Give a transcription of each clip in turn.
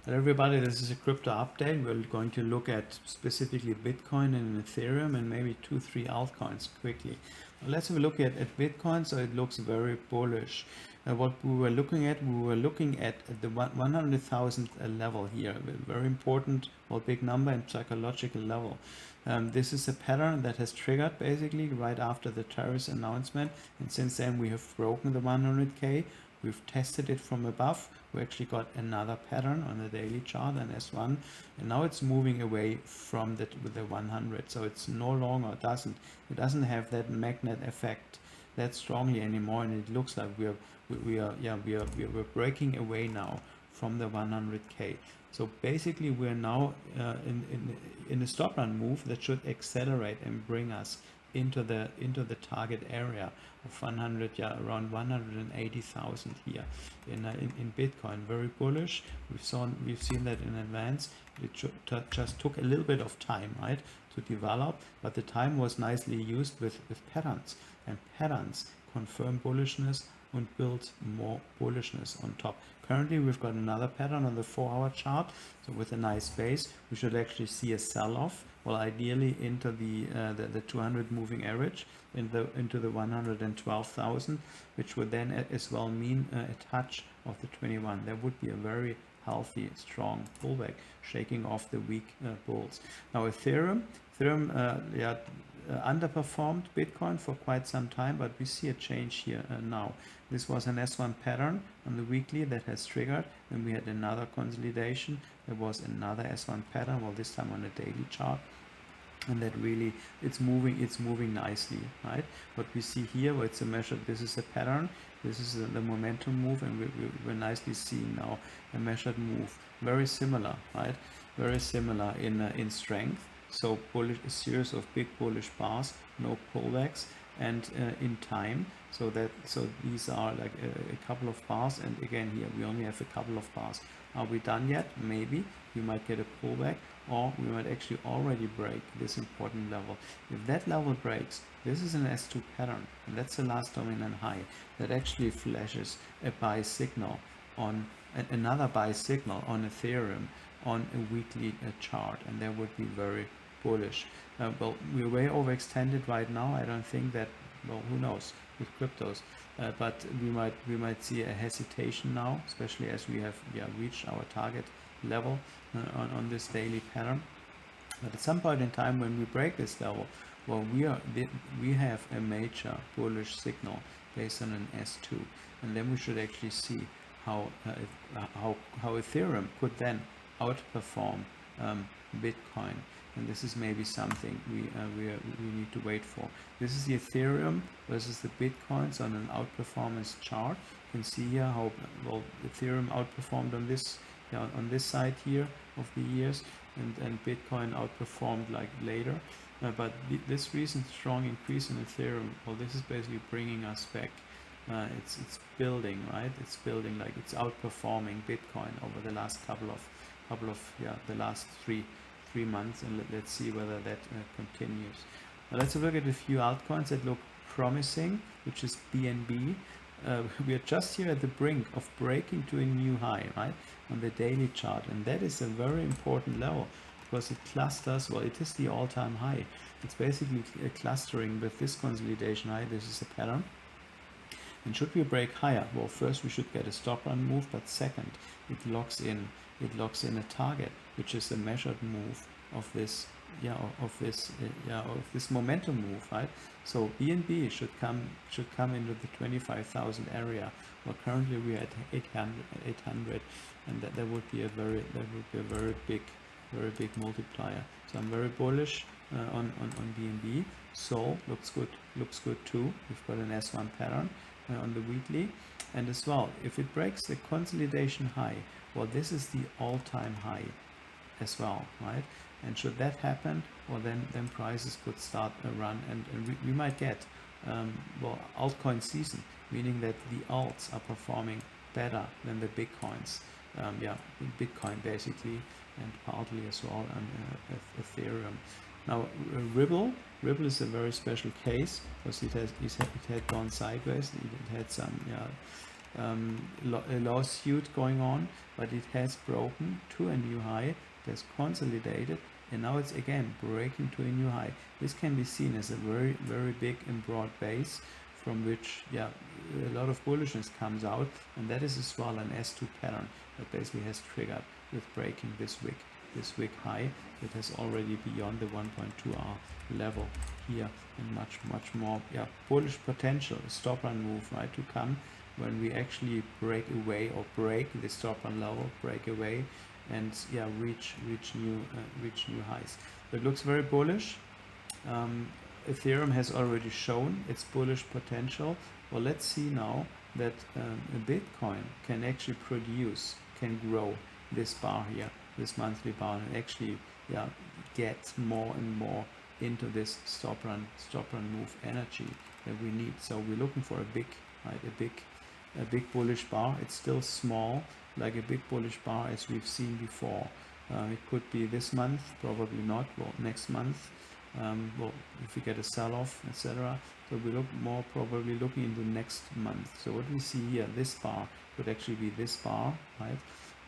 Hello everybody, this is a crypto update. We're going to look at specifically Bitcoin and Ethereum and maybe 2-3 altcoins quickly. Let's have a look at Bitcoin. So it looks very bullish. What we were looking at, the 100,000 level here. Very important, well, big number and psychological level. This is a pattern that has triggered basically right after the tariffs announcement, and since then we have broken the 100k. We've tested it from above. We actually got another pattern on the daily chart, an S1, and now it's moving away from with the 100. So it's no longer it doesn't have that magnet effect that strongly anymore, and it looks like we're breaking away now from the 100k. So basically, we're now in a stop run move that should accelerate and bring us into the target area of 100, around 180,000 here in Bitcoin. Very bullish. We've seen that in advance. It just took a little bit of time, right, to develop, but the time was nicely used with patterns, and patterns confirm bullishness and build more bullishness on top. Currently, we've got another pattern on the 4-hour chart. So with a nice base, we should actually see a sell-off. Well, ideally into the 200 moving average, into the 112,000, which would then as well mean a touch of the 21. That would be a very healthy, strong pullback, shaking off the weak bulls. Now Ethereum underperformed Bitcoin for quite some time, but we see a change here now. This was an S1 pattern on the weekly that has triggered, and we had another consolidation. There was another S1 pattern, well, this time on a daily chart, and that really it's moving nicely, right? What we see here, where it's a measure, this is a pattern, this is the momentum move, and we're nicely seeing now a measured move, very similar, right? Very similar in strength. So bullish, a series of big bullish bars, no pullbacks, and in time. So these are like a couple of bars, and again here we only have a couple of bars. Are we done yet? Maybe we might get a pullback, or we might actually already break this important level. If that level breaks, this is an S2 pattern, and that's the last dominant high that actually flashes a buy signal on another buy signal on Ethereum on a weekly chart, and that would be very bullish. Well, we're way overextended right now. I don't think that, well, who knows with cryptos, but we might see a hesitation now, especially as we have reached our target level on this daily pattern. But at some point in time, when we break this level, well, we have a major bullish signal based on an S2, and then we should actually see how Ethereum could then outperform Bitcoin. And this is maybe something we need to wait for. This is the Ethereum versus the Bitcoins on an outperformance chart. You can see here how well Ethereum outperformed on this side here of the years, and Bitcoin outperformed like later. But this recent strong increase in Ethereum, well, this is basically bringing us back. It's building, right? It's building, like it's outperforming Bitcoin over the last couple of the last three months, and let's see whether that continues. Now let's look at a few altcoins that look promising, which is BNB. We are just here at the brink of breaking to a new high, right, on the daily chart, and that is a very important level because it clusters, well, it is the all-time high. It's basically clustering with this consolidation high. This is a pattern. And should we break higher? Well, first we should get a stop run move, but second, it locks in a target, which is a measured move of this momentum move, right? So BNB should come into the 25,000 area. Well, currently we're at 800, and that would be a very big multiplier. So I'm very bullish on BNB. Sol looks good too. We've got an S1 pattern on the weekly, and as well, if it breaks the consolidation high, well, this is the all-time high as well, right? And should that happen, well, then prices could start a run, and we might get well, altcoin season, meaning that the alts are performing better than the big coins. Bitcoin basically, and partly as well on Ethereum. Now Ripple is a very special case because it had gone sideways. It had some a lawsuit going on, but it has broken to a new high, it has consolidated, and now it's again breaking to a new high. This can be seen as a very, very big and broad base from which, yeah, a lot of bullishness comes out, and that is as well an S2 pattern that basically has triggered with breaking this wick high. It has already beyond the 1.2R level here, and much more, yeah, bullish potential, stop run move, right, to come when we actually break away or break the stop run level, break away, and yeah, reach new highs. It looks very bullish. Ethereum has already shown its bullish potential. Well, let's see now that Bitcoin can actually produce, can grow this bar here, this monthly bar, and actually, yeah, get more and more into this stop run move energy that we need. So we're looking for a big, right, a big bullish bar. It's still small, like a big bullish bar as we've seen before. It could be this month, probably not. Well, next month. Well, if we get a sell-off, etc. So we look more probably looking into next month. So what we see here, this bar could actually be this bar, right?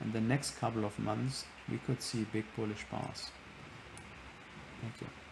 And the next couple of months, we could see big bullish bars. Thank you.